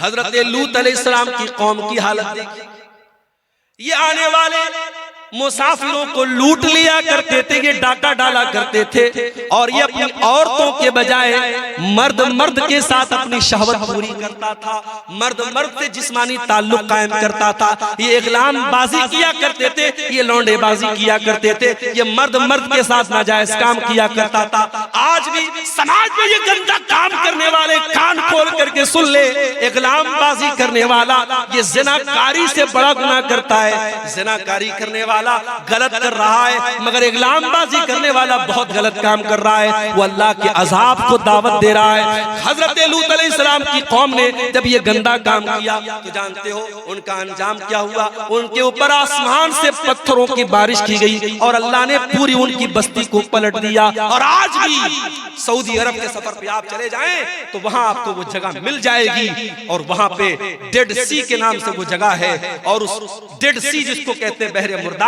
हजरत लूत अलैहिस्सलाम की कौम की हालत देखिए, ये आने वाले मुसाफिरों को लूट लिया करते थे, ये डाका डाला करते थे, और ये अपनी औरतों के बजाय मर्द मर्द के साथ अपनी शहवत पूरी करता था, मर्द मर्द से जिस्मानी ताल्लुक कायम करता था। ये इग़लाम बाजी किया करते थे, ये लौंडेबाजी किया करते थे, ये मर्द मर्द के साथ नाजायज काम किया करता था। आज भी समाज में ये गंदा काम करने वाले कान खोल करके सुन ले, इग़लाम बाजी करने वाला ये ज़िनाकारी से बड़ा गुनाह करता है। ज़िनाकारी करने वाला गलत कर रहा है, मगर इग़लामबाजी करने वाला बहुत गलत काम कर रहा है, वो अल्लाह के अजाब को दावत दे रहा है। हजरत लूत अलैहिस्सलाम की कौम ने जब ये गंदा काम किया तो जानते हो उनका अंजाम क्या हुआ? उनके ऊपर आसमान से पत्थरों की बारिश की गई और अल्लाह ने पूरी उनकी बस्ती को पलट दिया। और आज भी सऊदी अरब के सफर पे आप चले जाएं तो वहां आपको वो जगह मिल जाएगी, और वहां पे डेड सी के नाम से वो जगह है, और उस डेड सी जिसको कहते हैं बहरे मुर्दार,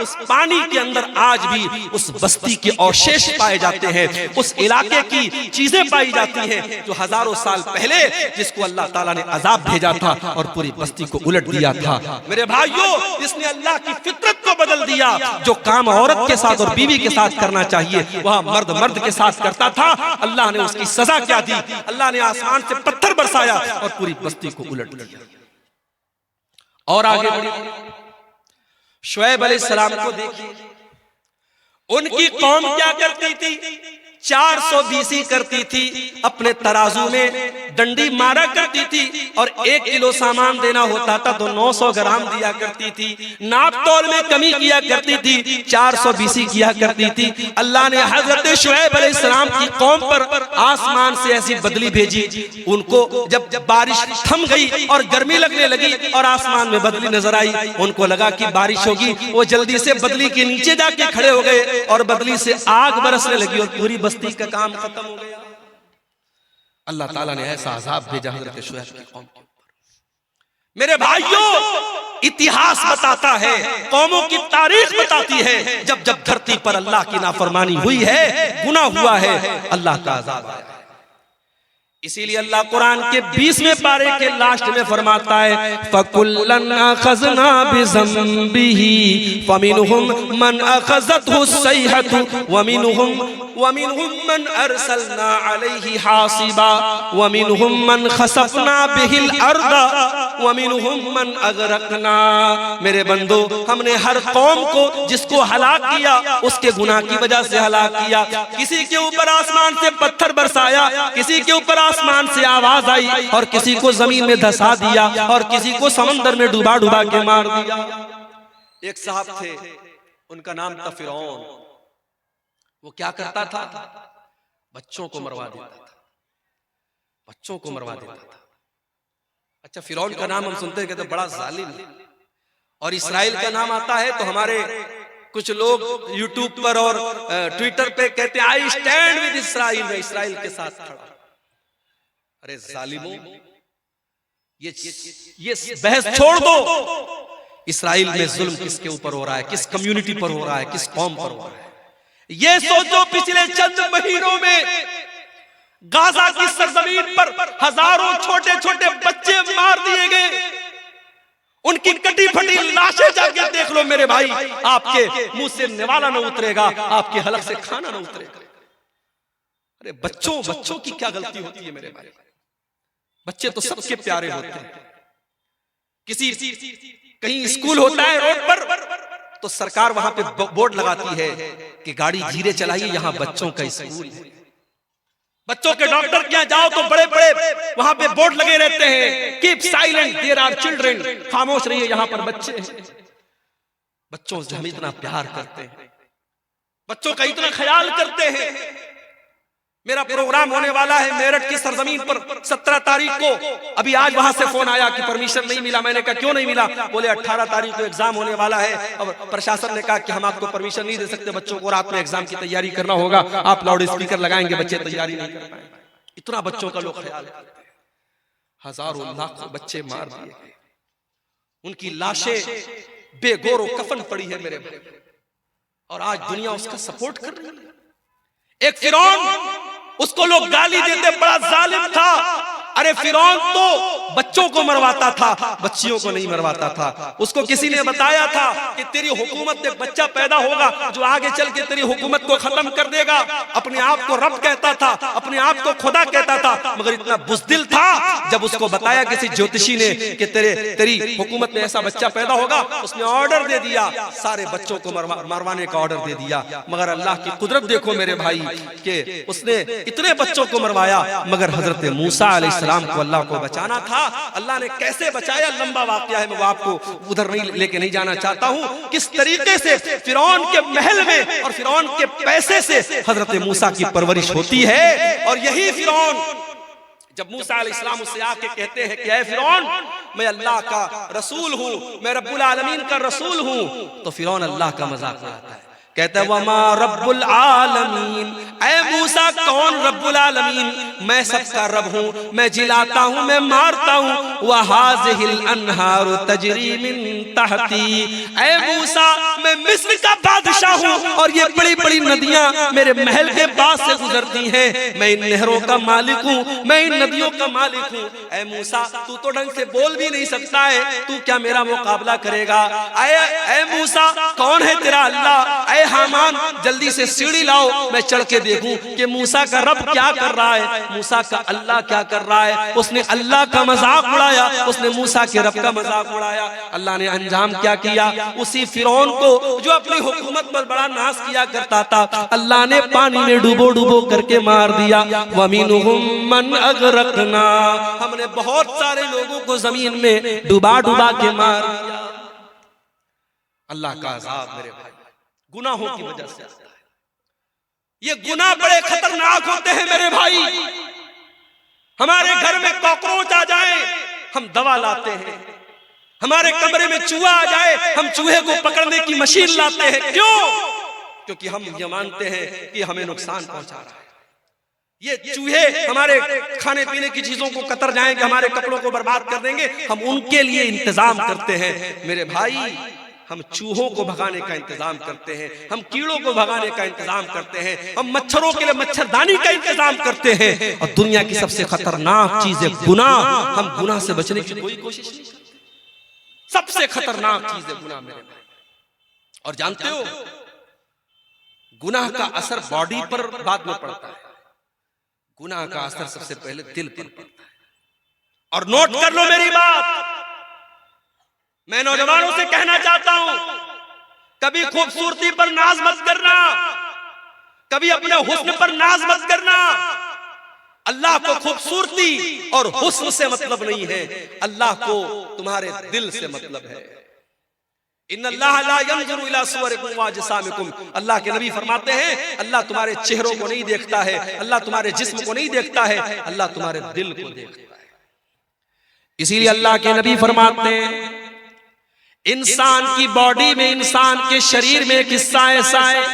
उस पानी के अंदर आज भी उस बस्ती के अवशेष पाए जाते हैं, उस इलाके की चीजें पाई जाती हैं जो हजारों साल पहले जिसको अल्लाह ताला ने अजाब भेजा था और पूरी बस्ती को उलट दिया था। मेरे भाइयों, इसने अल्लाह की फितरत को बदल दिया। जो काम औरत के साथ और बीवी के साथ करना चाहिए वह मर्द मर्द के साथ करता था। अल्लाह ने उसकी सजा क्या दी? अल्लाह ने आसमान से पत्थर बरसाया और पूरी बस्ती को उलट दिया। और आगे शुएब अलैहिस्सलाम को देखिए, उनकी कौम क्या करती थी? 400 बीसी करती थी, अपने तराजू में डंडी मारा करती थी, और 1 किलो सामान देना होता था तो 900 ग्राम दिया करती थी। नाप तोल में कमी किया करती थी, 400 बीसी किया करती थी। अल्लाह ने हजरत शुएब अलैहिस्सलाम की कौम पर आसमान से ऐसी बदली भेजी, उनको जब बारिश थम गई और गर्मी लगने लगी और आसमान में बदली नजर आई, उनको लगा कि बारिश होगी, वो जल्दी से बदली के नीचे जाके खड़े हो गए और बदली से आग बरसने लगी और पूरी बस्ती का काम खत्म हो गया। अल्लाह ताला ने ऐसा अजाब भेजा हजरत शुएब की कौम के ऊपर। मेरे भाइयों, इतिहास बताता है, कौमों की तारीख बताती है, जब जब धरती पर अल्लाह की नाफरमानी हुई है, गुनाह हुआ है, अल्लाह का अजाब आया है। इसीलिए अल्लाह कुरान के 20वें पारे के लास्ट में फरमाता है, फकुल्लन अखज़ना बिज़ंबिही फमिनहुम मन अखज़तहु सैहतु वमिनहुम मन अरसलना अलैहि हासिबा वमिनहुम मन खसफना बिहिल अर्द वमिनहुम मन अगरकना। मेरे बंदो, हमने हर कौम को जिसको हलाक किया उसके गुनाह की वजह से हलाक किया। किसी के ऊपर आसमान से पत्थर बरसाया, किसी के ऊपर आसमान से आवाज आई और किसी को जमीन में धंसा दिया और किसी को समंदर में डुबा डुबा के मार दिया। एक साहब थे, उनका नाम था फिरौन। वो क्या करता था? बच्चों को मरवा देता था, बच्चों को मरवा देता था। अच्छा, फिरौन का नाम हम सुनते हैं कहते बड़ा जालिम, और इस्राइल का नाम आता है तो हमारे कुछ लोग यूट्यूब पर और ट्विटर पे कहते हैं आई स्टैंड विद इस्राइल, मैं इस्राइल के साथ खड़ा। अरे जालिमों, ये बहस छोड़ दो। इस्राइल में जुल्म किसके ऊपर हो रहा है? किस कम्युनिटी पर हो रहा है? किस कौम पर हो रहा है? ये सोचो, पिछले चंद महीनों में गाजा की सरजमीन पर हजारों छोटे छोटे बच्चे मार दिए गए, उनकी कटी फटी लाशें जाके देख लो मेरे भाई, आपके मुंह से निवाला न उतरेगा, आपके हलक से खाना न उतरेगा। अरे बच्चों की क्या गलती होती है मेरे भाई? बच्चे तो सबके प्यारे होते हैं। किसी कहीं स्कूल होता है रोड पर तो सरकार वहां पे बोर्ड लगाती है कि गाड़ी धीरे चलाइए, यहाँ बच्चों का स्कूल है। बच्चों के डॉक्टर के यहाँ जाओ तो बड़े बड़े वहां पे बोर्ड लगे रहते हैं, keep silent there are children, खामोश रहिए, यहाँ पर बच्चे हैं। बच्चों से हम इतना प्यार करते हैं, बच्चों का इतना ख्याल करते हैं। मेरा प्रोग्राम होने वाला है मेरठ की सरजमीन पर 17 तारीख को। अभी आज वहां से फोन आया कि परमिशन नहीं मिला। मैंने कहा क्यों नहीं मिला? बोले 18 तारीख को एग्जाम होने वाला है और प्रशासन ने कहा कि हम आपको परमिशन नहीं दे सकते, बच्चों को रात में एग्जाम की तैयारी करना होगा, आप लाउड स्पीकर लगाएंगे, बच्चे तैयारी नहीं कर पाएंगे। इतना बच्चों का लोग ख्याल करते हैं। हजारों लाखों बच्चे मार दिए गए, उनकी लाशें बेगौर कफन पड़ी है मेरे भाई, और आज दुनिया उसका सपोर्ट कर रही है। एक फिरौन, उसको लोग गाली देते बड़ा जालिम था, अरे फिरौन तो बच्चों को मरवाता था, बच्चियों को नहीं मरवाता था। उसको किसी ने बताया था कि तेरी हुकूमत में बच्चा पैदा होगा जो आगे चल के तेरी हुकूमत को खत्म कर देगा। अपने आप को रब कहता था, अपने आप को खुदा कहता था, मगर इतना बुज़दिल था, जब उसको बताया किसी ज्योतिषी ने कि तेरी हुकूमत में ऐसा बच्चा पैदा होगा, उसने ऑर्डर दे दिया, सारे बच्चों को मरवाने का ऑर्डर दे दिया। मगर अल्लाह की कुदरत देखो मेरे भाई कि उसने इतने बच्चों को मरवाया, मगर हजरत मूसा अलैहिस्सलाम को अल्लाह को बचाना था। अल्लाह ने कैसे बचाया, लंबा वाकया है, मैं आपको उधर नहीं लेके नहीं जाना चाहता हूँ। किस तरीके से फिरौन के महल में और फिरौन के पैसे से हजरत मूसा की परवरिश होती है। और यही फिरौन जब मूसा अलैहिस्सलाम उससे आके कहते हैं कि ऐ फिरौन, मैं अल्लाह का रसूल हूँ, मैं रब्बुल आलमीन का रसूल हूँ, तो फिरौन अल्लाह का मजाक उड़ाता है, कहता है वमा रब्बुल आलमीन, ऐ मूसा कौन रब्बुल आलमीन, मैं सबका रब हूँ, मैं जिलाता हूँ, मैं मारता हूँ, वहाज़िहिल अन्हारु तजरी मिन तहती, ऐ मूसा मैं मिस्र का बादशाह हूँ और ये बड़ी बड़ी नदियाँ मेरे महल के पास से गुजरती हैं, मैं इन नहरों का मालिक हूँ, मैं इन नदियों का मालिक हूँ। ऐ मूसा तू तो ढंग से बोल भी नहीं सकता है, तू क्या मेरा मुकाबला करेगा। ऐ मूसा कौन है तेरा अल्लाह, ऐ हामान जल्दी से सीढ़ी लाओ, मैं चढ़ के देखूं कि मूसा का रब क्या कर रहा है, मूसा का अल्लाह क्या कर रहा है। उसने अल्लाह का मजाक उड़ाया, उसने मूसा के रब का मजाक उड़ाया। अल्लाह ने अंजाम क्या किया, उसी फिरौन को जो अपनी हुकूमत पर बड़ा नाश किया करता था, अल्लाह ने पानी में डुबो डुबो करके मार दिया। वमिनहुम मन अगरकना, हमने बहुत सारे लोगों को जमीन में डुबा डुबा के मार दिया। अल्लाह का अज़ाब मेरे भाई गुनाहों की वजह से आता है। ये गुनाह बड़े खतरनाक होते हैं मेरे भाई। हमारे घर में कॉकरोच आ जाए हम दवा लाते हैं, हमारे कमरे में चूहा आ जाए हम चूहे को पकड़ने की मशीन लाते हैं। क्यों? क्योंकि हम ये मानते हैं कि हमें नुकसान पहुंचा रहा है। ये चूहे हमारे खाने पीने की चीजों को कतर जाएंगे, हमारे कपड़ों को बर्बाद कर देंगे, हम उनके लिए इंतजाम करते हैं। मेरे भाई हम चूहों को भगाने का इंतजाम करते हैं, हम कीड़ों को भगाने का इंतजाम करते हैं, हम मच्छरों के लिए मच्छरदानी का इंतजाम करते हैं। और दुनिया की सबसे खतरनाक चीज है गुनाह। हम गुनाह से बचने की कोई कोशिश नहीं करते। सबसे खतरनाक चीज है गुनाह मेरे भाई। और जानते हो गुनाह का असर बॉडी पर बाद में पड़ता है, गुनाह का असर सबसे पहले दिल पर पड़ता है। और नोट कर लो मेरी बात, मैं नौजवानों से कहना चाहता हूं, कभी खूबसूरती पर नाज मत करना, कभी अपने हुस्न पर नाज मत करना। अल्लाह को खूबसूरती और हुस्न से मतलब नहीं है, अल्लाह को तुम्हारे दिल से मतलब है। इन्नल्लाह ला यंजुरु इला सुवरिकुम व अजसामिकुम, अल्लाह के नबी फरमाते हैं अल्लाह तुम्हारे चेहरों को नहीं देखता है, अल्लाह तुम्हारे जिस्म को नहीं देखता है, अल्लाह तुम्हारे दिल को देखता है। इसीलिए अल्लाह के नबी फरमाते हैं इंसान की बॉडी में, इंसान के शरीर में एक हिस्सा ऐसा है,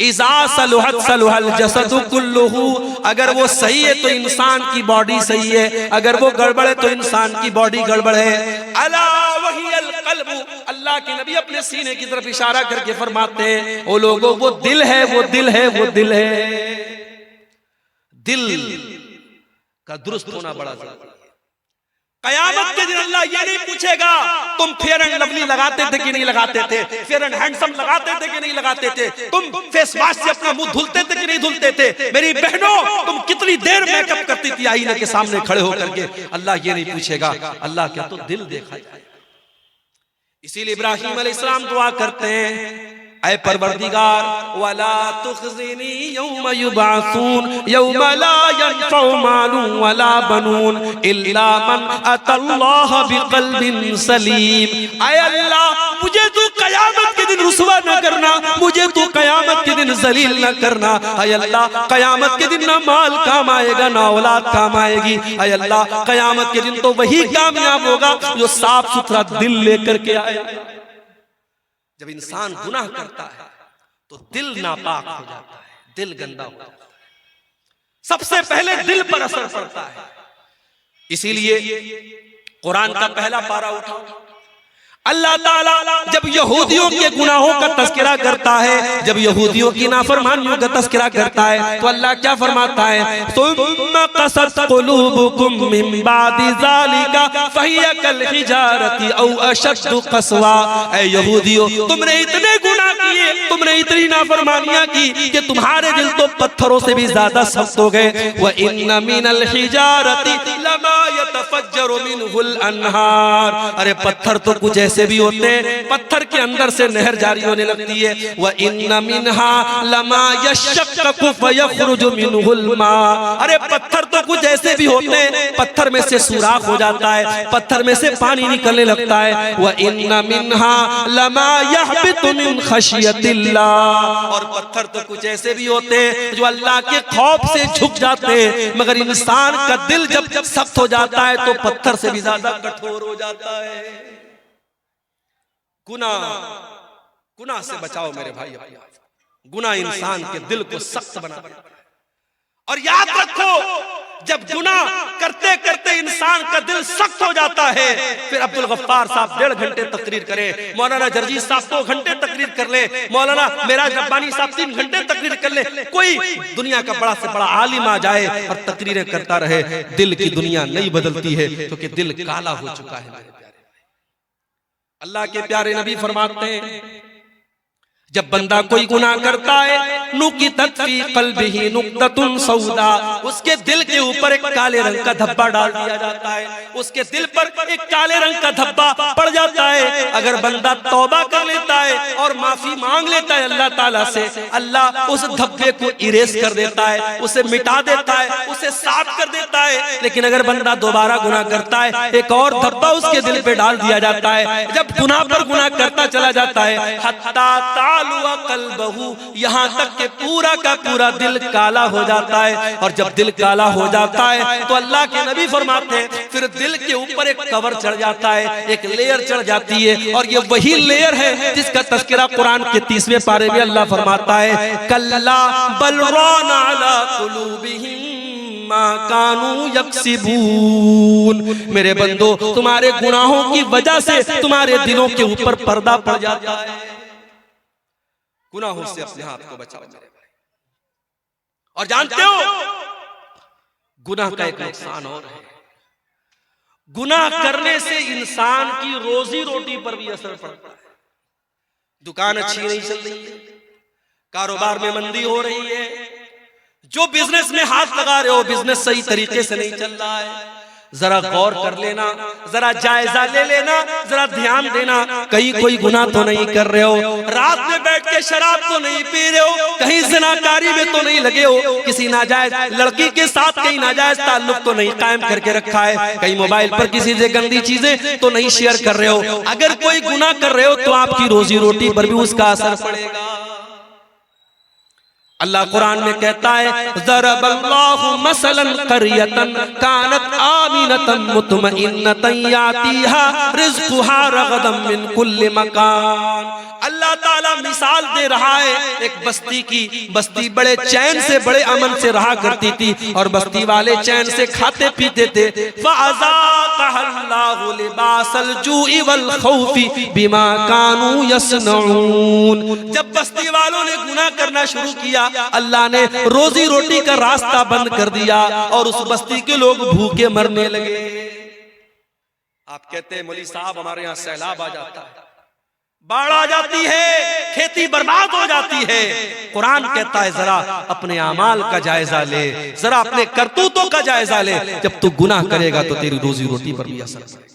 इज़ा सलुहत सलुहल जसदु कुल्लुहु, अगर वो सही है तो इंसान की बॉडी सही है, अगर वो गड़बड़ है तो इंसान की बॉडी गड़बड़ है। अला वहियल क़ल्बु, अल्लाह के नबी अपने सीने की तरफ इशारा करके फरमाते हैं ओ लोगों वो दिल है, वो दिल है, वो दिल है। दिल का दुरुस्त होना बड़ा जरूरी है। कयामत के दिन अल्लाह ये नहीं पूछेगा तुम फेयर एंड लवली लगाते थे कि नहीं लगाते थे, फेयर एंड हैंडसम लगाते थे कि नहीं लगाते थे, तुम फेस वॉश से अपना मुंह धुलते थे कि नहीं धुलते थे, मेरी बहनों तुम कितनी देर मेकअप करती थी आईने के सामने खड़े होकर के, अल्लाह ये नहीं पूछेगा। अल्लाह क्या तो दिल देखा जाए। इसीलिए इब्राहीम अलैहिस्सलाम दुआ करते हैं ऐ परवरदिगार वला तुखज़िनी यौम युबअसून यौम ला यनफ़उ मालुन वला बनून इल्ला मन अतल्लाह बिक़ल्बिन सलीम। ऐ अल्लाह मुझे तू कयामत के दिन रुसवा न करना, मुझे तू कयामत के दिन जलील न करना। ऐ अल्लाह कयामत के दिन ना माल काम आएगा ना औलाद काम आएगी। ऐ अल्लाह कयामत के दिन तो वही कामयाब होगा जो साफ सुथरा दिल लेकर के आएगा। जब इंसान गुनाह करता है तो दिल नापाक हो जाता है, दिल गंदा हो जाता है, सबसे पहले दिल पर असर पड़ता है। इसीलिए कुरान का पहला पारा उठाओ, अल्लाह ताला जब यहूदियों के गुनाहों का तस्करा करता है, जब यहूदियों की नाफरमानियों का तस्करा करता है, तो अल्लाह क्या फरमाता है, सुम्मा क़सत क़ुलूबुकुम मिन बादि ज़ालिका फ़हिय कल हिजारति औ अशद्दु क़स्वा। ऐ यहूदियों, तुमने इतने गुनाह किए, तुमने इतनी नाफरमानियां की कि तुम्हारे दिल तो पत्थरों से भी ज्यादा सख्त हो गए। व इन्न मिनल हिजारति लमा यतफज्जरु मिनहुल अनहार। अरे पत्थर तो कुछ ऐसे भी होते हैं, पत्थर के अंदर से नहर जारी होने लगती है। व इन्न मिनहा लमा यशक्ककु फयखरुजु मिनहुल मा। अरे पत्थर तो कुछ ऐसे भी होते हैं, पत्थर में से सुराख हो जाता है, पत्थर में से पानी निकलने लगता है। व इन्न मिनहा लमा यहबितु मिन खशियतिल्लाह। और पत्थर तो कुछ ऐसे भी होते हैं जो अल्लाह के खौफ से झुक जाते हैं, मगर इंसान का दिल जब सख्त हो जाता है तो पत्थर से भी ज्यादा कठोर हो जाता है। गुनाह से बचाओ मेरे भाई। गुनाह इंसान के दिल को सख्त बना देता है। और याद रखो, जब गुनाह करते करते इंसान का दिल सख्त हो जाता है, फिर अब्दुल गफ्फार साहब 1.5 घंटे तकरीर करें, मौलाना जर्जी साहब 2 घंटे तकरीर कर ले, मौलाना मेराज रब्बानी साहब 3 घंटे तकरीर कर ले, कोई दुनिया का बड़ा से बड़ा आलिम आ जाए और तकरीरें करता रहे, दिल की दुनिया नहीं बदलती है, क्योंकि दिल काला हो चुका है। अल्लाह के प्यारे नबी फरमाते हैं, जब बंदा कोई गुनाह करता है, नुकितत फी क़ल्बिही नुक्ततुन सौदा, उसके दिल के ऊपर एक काले रंग का धब्बा डाल दिया जाता है, उसके दिल पर एक काले रंग का धब्बा पड़ जाता है। अगर बंदा तौबा कर लेता है और माफी मांग लेता है अल्लाह ताला से, अल्लाह उस धब्बे को इरेज कर देता है, उसे मिटा देता है, उसे साफ कर देता है। लेकिन अगर बंदा दोबारा गुनाह करता है, एक और धब्बा उसके दिल पे डाल दिया जाता है। जब गुनाह पर गुनाह करता चला जाता है, हत्ता कल्बहू, यहाँ तक के पूरा का पूरा दिल काला हो जाता है। और जब दिल काला हो जाता है तो अल्लाह के नबी फरमाते हैं, फिर दिल के ऊपर एक कवर चढ़ जाता है, एक लेयर चढ़ जाती है। और ये वही लेयर है जिसका तज़किरा कुरान के 30वें पारे में अल्लाह फरमाता है, कल्ला बल राना अला कुलूबिहिम मा कानू यक्सिबून। मेरे बंदो, तुम्हारे गुनाहों की वजह से तुम्हारे दिलों के ऊपर पर्दा पड़ जाता है। गुनाहों से अपने हाथ को बचाओ मेरे भाई। और जानते हो, गुनाह का एक नुकसान और है, गुनाह करने से इंसान की रोजी रोटी पर भी असर पड़ता है। दुकान अच्छी नहीं चल रही है, कारोबार में मंदी हो रही है, जो बिजनेस में हाथ लगा रहे हो बिजनेस सही तरीके से नहीं चल रहा है, जरा गौर कर लेना, जरा जायजा ले लेना, जरा ध्यान देना, कहीं कोई गुनाह तो नहीं कर रहे हो, रात में बैठ के शराब तो नहीं पी रहे हो, कहीं ज़िनाकारी में तो नहीं लगे हो, किसी नाजायज लड़की के साथ कहीं नाजायज ताल्लुक तो नहीं कायम करके रखा है, कहीं मोबाइल पर किसी से गंदी चीजें तो नहीं शेयर कर रहे हो। अगर कोई गुनाह कर रहे हो तो आपकी रोजी रोटी पर भी उसका असर पड़ेगा। अल्लाह कुरान में कहता है, ज़रबल्लाहु मसलन क़रियतन कानत आमिनतन मुतमइन्नतन यातीहा रिज़्क़ुहा रग़दन मिन कुल्लि मकान। अल्लाह ताला मिसाल दे रहा है एक बस्ती की। बस्ती बड़े चैन से, बड़े अमन से रहा करती थी और बस्ती वाले चैन से खाते पीते थे। फ़अज़ाक़हल्लाहु लिबासल जूइ वल खौफ़ि बिमा कानू यस्नऊन। जब बस्ती वालों ने गुनाह करना शुरू किया, अल्लाह ने रोजी रोटी का रास्ता बंद कर दिया और उस बस्ती के लोग भूखे मरने लगे। आप कहते हैं मौलवी साहब हमारे यहाँ सैलाब आ जाता है, बाढ़ आ जाती है, खेती बर्बाद हो जाती है। कुरान कहता है जरा अपने अमाल का जायजा ले, जरा अपने करतूतों का जायजा ले। जब तू गुनाह करेगा तो तेरी रोजी रोटी पर भी असर पड़ेगा।